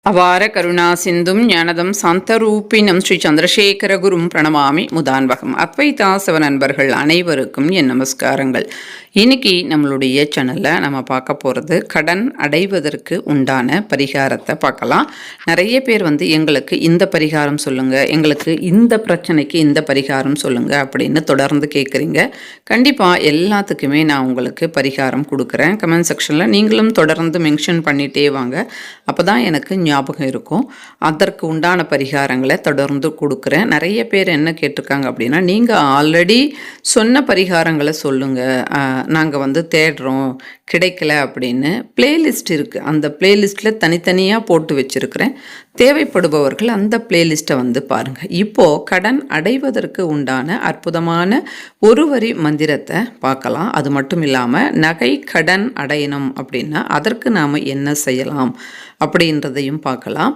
அபார கருணா சிந்தும் ஞானதம் சாந்தரூபிணம் ஸ்ரீ சந்திரசேகரகுரும் பிரணமாமி முதான்வகம். அத்வைதாசவ நண்பர்கள் அனைவருக்கும் என் நமஸ்காரங்கள். இன்னைக்கு நம்மளுடைய சேனலில் நம்ம பார்க்க போகிறது கடன் அடைவதற்கு உண்டான பரிகாரத்தை பார்க்கலாம். நிறைய பேர் எங்களுக்கு இந்த பரிகாரம் சொல்லுங்கள், எங்களுக்கு இந்த பிரச்சனைக்கு இந்த பரிகாரம் சொல்லுங்கள் அப்படின்னு தொடர்ந்து கேட்குறீங்க. கண்டிப்பாக எல்லாத்துக்குமே நான் உங்களுக்கு பரிகாரம் கொடுக்குறேன். கமெண்ட் செக்ஷனில் நீங்களும் தொடர்ந்து மென்ஷன் பண்ணிகிட்டே வாங்க. அப்போ தான் எனக்கு ஞாபகம் இருக்கும். அதற்கு உண்டான பரிகாரங்களை தொடர்ந்து கொடுக்குறேன். நிறைய பேர் என்ன கேட்டிருக்காங்க அப்படின்னா, நீங்கள் ஆல்ரெடி சொன்ன பரிகாரங்களை சொல்லுங்கள், நாங்கள் தேடுறோம் கிடைக்கல அப்படின்னு. பிளேலிஸ்ட் இருக்குது, அந்த பிளேலிஸ்ட்டில் தனித்தனியாக போட்டு வச்சுருக்கிறேன். தேவைப்படுபவர்கள் அந்த பிளேலிஸ்ட்டை பாருங்கள். இப்போது கடன் அடைவதற்கு உண்டான அற்புதமான ஒரு வரி மந்திரத்தை பார்க்கலாம். அது மட்டும் இல்லாமல் நகை கடன் அடையணும் அப்படின்னா அதற்கு நாம் என்ன செய்யலாம் அப்படின்றதையும் பார்க்கலாம்.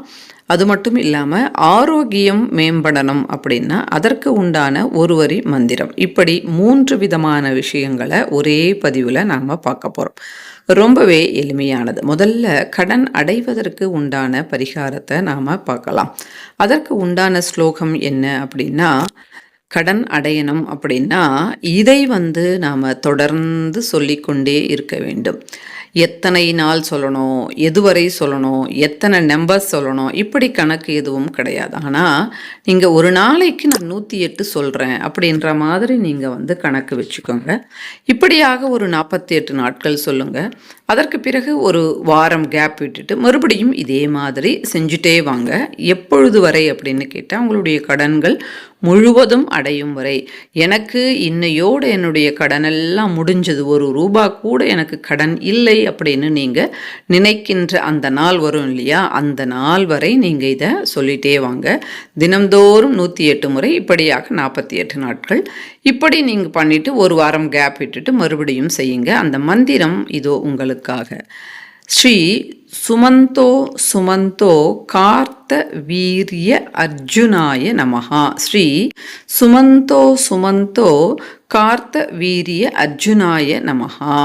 அது மட்டும் இல்லாமல் ஆரோக்கியம் மேம்படணும் அப்படின்னா அதற்கு உண்டான ஒரு வரி மந்திரம். இப்படி 3 விதமான விஷயங்களை ஒரே பதிவில் நாம் பார்க்க போகிறோம். ரொம்பவே எளிமையானது. முதல்ல கடன் அடைவதற்கு உண்டான பரிகாரத்தை நாம் பார்க்கலாம். அதற்கு உண்டான ஸ்லோகம் என்ன அப்படின்னா, கடன் அடையணும் அப்படின்னா இதை நாம் தொடர்ந்து சொல்லிக்கொண்டே இருக்க வேண்டும். எத்தனை நாள் சொல்லணும், எதுவரை சொல்லணும், எத்தனை நம்பர்ஸ் சொல்லணும், இப்படி கணக்கு எதுவும் கிடையாது. ஆனால் நீங்கள் ஒரு நாளைக்கு நான் 108 சொல்கிறேன் அப்படின்ற மாதிரி நீங்கள் கணக்கு வச்சுக்கோங்க. இப்படியாக ஒரு 48 நாட்கள் சொல்லுங்கள். அதற்கு பிறகு ஒரு வாரம் கேப் விட்டுட்டு மறுபடியும் இதே மாதிரி செஞ்சுட்டே வாங்க. எப்பொழுது வரை அப்படின்னு கேட்டால், உங்களுடைய கடன்கள் முழுவதும் அடையும் வரை. எனக்கு இன்னையோடு என்னுடைய கடனெல்லாம் முடிஞ்சது, ஒரு ரூபா கூட எனக்கு கடன் இல்லை அப்படின்னு நீங்கள் நினைக்கின்ற அந்த நாள் வரும் இல்லையா, அந்த நாள் வரை நீங்கள் இதை சொல்லிகிட்டே வாங்க. தினம்தோறும் 108 முறை, இப்படியாக 48 நாட்கள். இப்படி நீங்கள் பண்ணிவிட்டு ஒரு வாரம் கேப் விட்டுட்டு மறுபடியும் செய்யுங்க. அந்த மந்திரம் இதோ உங்களுக்காக. ஸ்ரீ சுமந்தோ சுமந்தோ கார்த்த வீரிய அர்ஜுனாய நமஹா. ஸ்ரீ சுமந்தோ சுமந்தோ கார்த்த வீரிய அர்ஜுனாய நமஹா.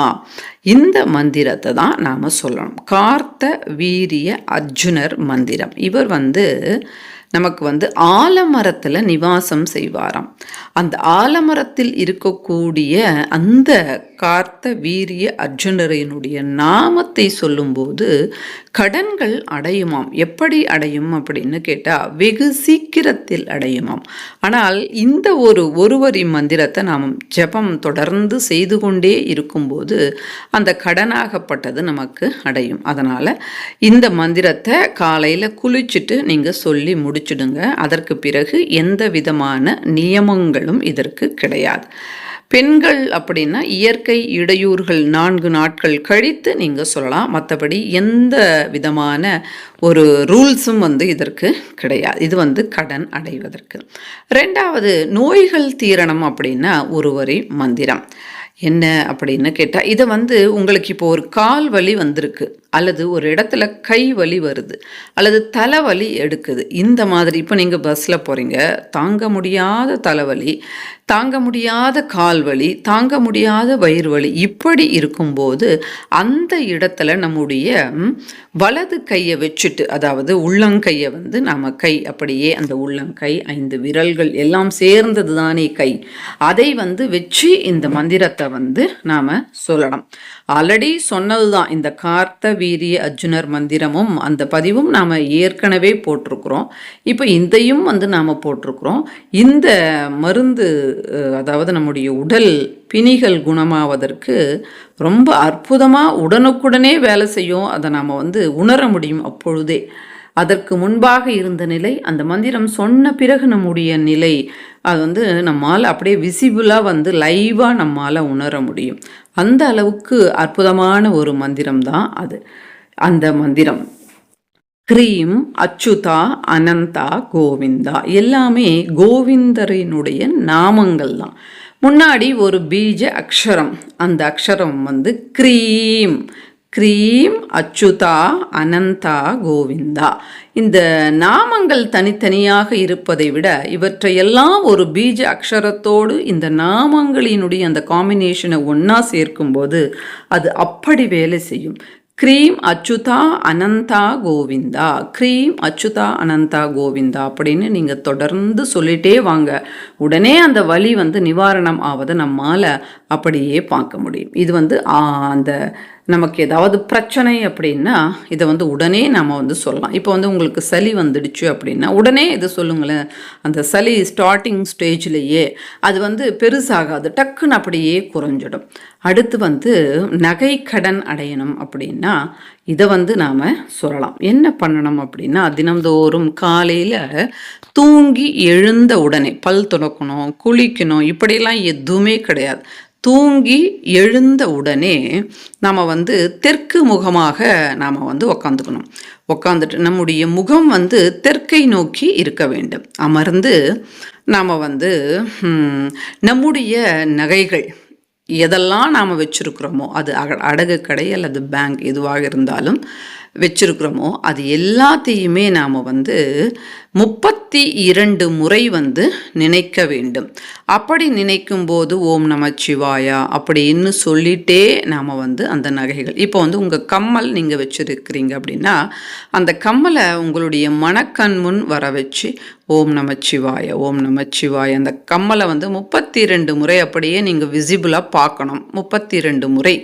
இந்த மந்திரத்தை தான் நாம் சொல்லணும். கார்த்த வீரிய அர்ஜுனர் மந்திரம். இவர் நமக்கு ஆலமரத்தில் நிவாசம் செய்வாராம். அந்த ஆலமரத்தில் இருக்கக்கூடிய அந்த கார்த்த வீரிய அர்ஜுனரினுடைய நாமத்தை சொல்லும்போது கடன்கள் அடையுமாம். எப்படி அடையும் அப்படின்னு கேட்டால், வெகு சீக்கிரத்தில் அடையுமாம். ஆனால் இந்த ஒரு வரி மந்திரத்தை நாம் ஜபம் தொடர்ந்து செய்து கொண்டே இருக்கும்போது அந்த கடனாகப்பட்டது நமக்கு அடையும். அதனால் இந்த மந்திரத்தை காலையில் குளிச்சுட்டு நீங்கள் சொல்லி முடிச்சுடுங்க. அதற்கு பிறகு எந்த விதமான நியமங்களும் இதற்கு கிடையாது. பெண்கள் அப்படின்னா இயற்கை இடையூறுகள் 4 நாட்கள் கழித்து நீங்கள் சொல்லலாம். மற்றபடி எந்த விதமான ஒரு ரூல்ஸும் இதற்கு கிடையாது. இது கடன் அடைவதற்கு. 2வது, நோய்கள் தீரணும் அப்படின்னா ஒரு வரி மந்திரம். என்ன அப்படின்னு கேட்டால், இதை உங்களுக்கு இப்போ ஒரு கால் வலி வந்திருக்கு, அல்லது ஒரு இடத்துல கை வலி வருது, அல்லது தலைவலி எடுக்குது. இந்த மாதிரி இப்போ நீங்கள் பஸ்ஸில் போகிறீங்க, தாங்க முடியாத தலைவலி, தாங்க முடியாத கால் வலி, தாங்க முடியாத வயிறு வலி, இப்படி இருக்கும்போது அந்த இடத்துல நம்முடைய வலது கையை வச்சுட்டு, அதாவது உள்ளங்கையை நாம் கை அப்படியே அந்த உள்ளங்கை 5 விரல்கள் எல்லாம் சேர்ந்தது தானே கை, அதை வச்சு இந்த மந்திரத்தை நாம் சொல்லலாம். ஆல்ரெடி சொன்னது தான் இந்த கார்த்த வீரிய அர்ஜுனர் மந்திரமும் அந்த பதிவும் நாம் ஏற்கனவே போட்டிருக்கிறோம். இப்போ இதையும் நாம் போட்டிருக்கிறோம். இந்த மருந்து, அதாவது நம்முடைய உடல் பிணிகள் குணமாவதற்கு ரொம்ப அற்புதமாக உடனுக்குடனே வேலை செய்யும். அதை நாம் உணர முடியும் அப்பொழுதே. அதற்கு முன்பாக இருந்த நிலை, அந்த மந்திரம் சொன்ன பிறகு நம்முடைய நிலை, அது நம்மால் அப்படியே விசிபிளாக லைவாக நம்மால் உணர முடியும். அந்த அளவுக்கு அற்புதமான ஒரு மந்திரம் தான் அது. அந்த மந்திரம் க்ரீம் அச்சுதா அனந்தா கோவிந்தா, எல்லாமே கோவிந்தரினுடைய நாமங்கள் தான். முன்னாடி ஒரு பீஜ அக்ஷரம், அந்த அக்ஷரம் க்ரீம், க்ரீம் அச்சுதா அனந்தா கோவிந்தா. இந்த நாமங்கள் தனித்தனியாக இருப்பதை விட இவற்றையெல்லாம் ஒரு பீஜ அக்ஷரத்தோடு இந்த நாமங்களினுடைய அந்த காம்பினேஷனை ஒன்றா சேர்க்கும்போது அது அப்படி வேலை செய்யும். க்ரீம் அச்சுதா அனந்தா கோவிந்தா, க்ரீம் அச்சுதா அனந்தா கோவிந்தா அப்படின்னு நீங்கள் தொடர்ந்து சொல்லிட்டே வாங்க. உடனே அந்த வலி வந்து நிவாரணம் ஆவதை நம்மால் அப்படியே பார்க்க முடியும். இது வந்து அந்த நமக்கு ஏதாவது பிரச்சனை அப்படின்னா இதை வந்து உடனே நாம் வந்து சொல்லலாம். இப்போ வந்து உங்களுக்கு சளி வந்துடுச்சு அப்படின்னா உடனே இதை சொல்லுங்களேன். அந்த சளி ஸ்டார்டிங் ஸ்டேஜ்லேயே அது வந்து பெருசாகாது, டக்குன்னு அப்படியே குறைஞ்சிடும். அடுத்து வந்து நகை கடன் அடையணும் அப்படின்னா இதை வந்து நாம் சொல்லலாம். என்ன பண்ணணும் அப்படின்னா தினம்தோறும் காலையில் தூங்கி எழுந்த உடனே பல் துலக்கணும், குளிக்கணும், இப்படிலாம் எதுவுமே கிடையாது. தூங்கி எழுந்த உடனே நாம் வந்து தெற்கு முகமாக நாம் வந்து உக்காந்துட்டு நம்முடைய முகம் வந்து தெற்கை நோக்கி இருக்க வேண்டும். அமர்ந்து நாம் வந்து நம்முடைய நகைகள் எதெல்லாம் நாம் வச்சுருக்கிறோமோ, அது அடகு கடை அல்லது பேங்க் எதுவாக இருந்தாலும் வச்சுருக்கிறோமோ அது எல்லாத்தையுமே நாம் வந்து 32 முறை வந்து நினைக்க வேண்டும். அப்படி நினைக்கும்போது ஓம் நமச்சிவாயா அப்படின்னு சொல்லிட்டே நாம் வந்து அந்த நகைகள், இப்போ வந்து உங்கள் கம்மல் நீங்கள் வச்சுருக்கிறீங்க அப்படின்னா அந்த கம்மலை உங்களுடைய மனக்கண் முன் வர வச்சு ஓம் நமச்சிவாய ஓம் நமச்சிவாய அந்த கம்மலை வந்து 32 முறை அப்படியே நீங்கள் விசிபிளாக பார்க்கணும். 32 முறை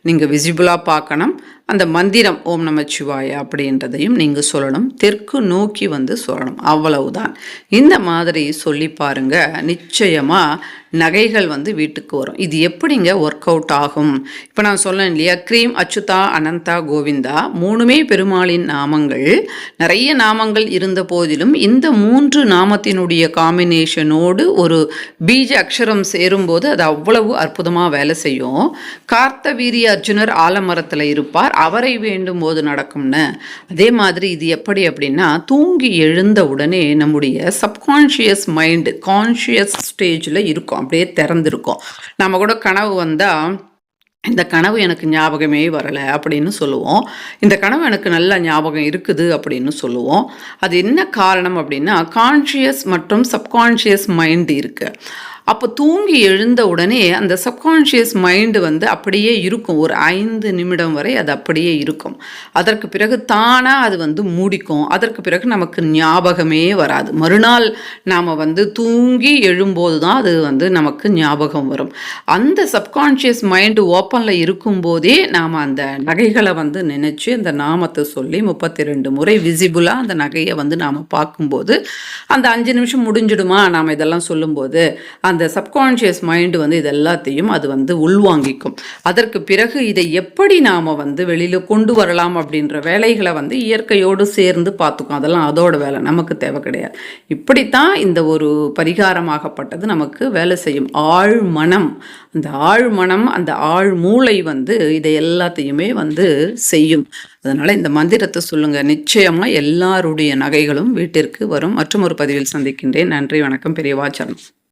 நீங்கள் விசிபிளாக பார்க்கணும். அந்த மந்திரம் ஓம் நமச்சிவாய அப்படின்றதையும் நீங்கள் சொல்லணும். தெற்கு நோக்கி வந்து சொல்லணும். அவ்வளவுதான். இந்த மாதிரி சொல்லி பாருங்க, நிச்சயமாக நகைகள் வந்து வீட்டுக்கு வரும். இது எப்படிங்க ஒர்க் அவுட் ஆகும்? இப்போ நான் சொன்னேன் இல்லையா, க்ரீம் அச்சுதா அனந்தா கோவிந்தா 3மே பெருமாளின் நாமங்கள். நிறைய நாமங்கள் இருந்த போதிலும் இந்த 3 நாமத்தினுடைய காம்பினேஷனோடு ஒரு பீஜ அக்ஷரம் சேரும்போது அது அவ்வளவு அற்புதமாக வேலை செய்யும். கார்த்தவீரிய அர்ஜுனர் ஆலமரத்தில் இருப்பார், அவரை வேண்டும் போது நடக்கும்னு. அதே மாதிரி இது எப்படி அப்படின்னா தூங்கி எழுந்த உடனே நம்முடைய சப்கான்ஷியஸ் மைண்டு கான்ஷியஸ் ஸ்டேஜில் இருக்கும், அப்படியே திறந்திருக்கும். நம்ம கூட கனவு வந்தால் இந்த கனவு எனக்கு ஞாபகமே வரலை அப்படின்னு சொல்லுவோம். இந்த கனவு எனக்கு நல்ல ஞாபகம் இருக்குது அப்படின்னு சொல்லுவோம். அது என்ன காரணம் அப்படின்னா கான்ஷியஸ் மற்றும் சப்கான்ஷியஸ் மைண்டு இருக்குது. அப்போ தூங்கி எழுந்த உடனே அந்த சப்கான்ஷியஸ் மைண்டு வந்து அப்படியே இருக்கும். ஒரு 5 நிமிடம் வரை அது அப்படியே இருக்கும். அதற்கு பிறகு தானாக அது வந்து மூடிக்கும். அதற்கு பிறகு நமக்கு ஞாபகமே வராது. மறுநாள் நாம் வந்து தூங்கி எழும்போது தான் அது வந்து நமக்கு ஞாபகம் வரும். அந்த சப்கான்ஷியஸ் மைண்டு ஓப்பனில் இருக்கும்போதே நாம் அந்த நகைகளை வந்து நினச்சி அந்த நாமத்தை சொல்லி 32 முறை விசிபிளாக அந்த நகையை வந்து நாம் பார்க்கும்போது அந்த 5 நிமிஷம் முடிஞ்சிடுமா நாம் இதெல்லாம் சொல்லும்போது அந்த சப்கான்ஷியஸ் மைண்டு வந்து இது எல்லாத்தையும் அது வந்து உள்வாங்கிக்கும். அதற்கு பிறகு இதை எப்படி நாம் வந்து வெளியில் கொண்டு வரலாம் அப்படின்ற வேலைகளை வந்து இயற்கையோடு சேர்ந்து பார்த்துக்கும். அதெல்லாம் அதோட வேலை, நமக்கு தேவை கிடையாது. இப்படித்தான் இந்த ஒரு பரிகாரமாகப்பட்டது நமக்கு வேலை செய்யும். ஆழ் மனம், அந்த ஆழ் மனம், அந்த ஆழ் மூளை வந்து இதை எல்லாத்தையுமே வந்து செய்யும். அதனால் இந்த மந்திரத்தை சொல்லுங்கள், நிச்சயமாக எல்லாருடைய நகைகளும் வீட்டிற்கு வரும். மற்றும் ஒரு பதிவில் சந்திக்கின்றேன். நன்றி, வணக்கம். பெரியவாச்சரணம்.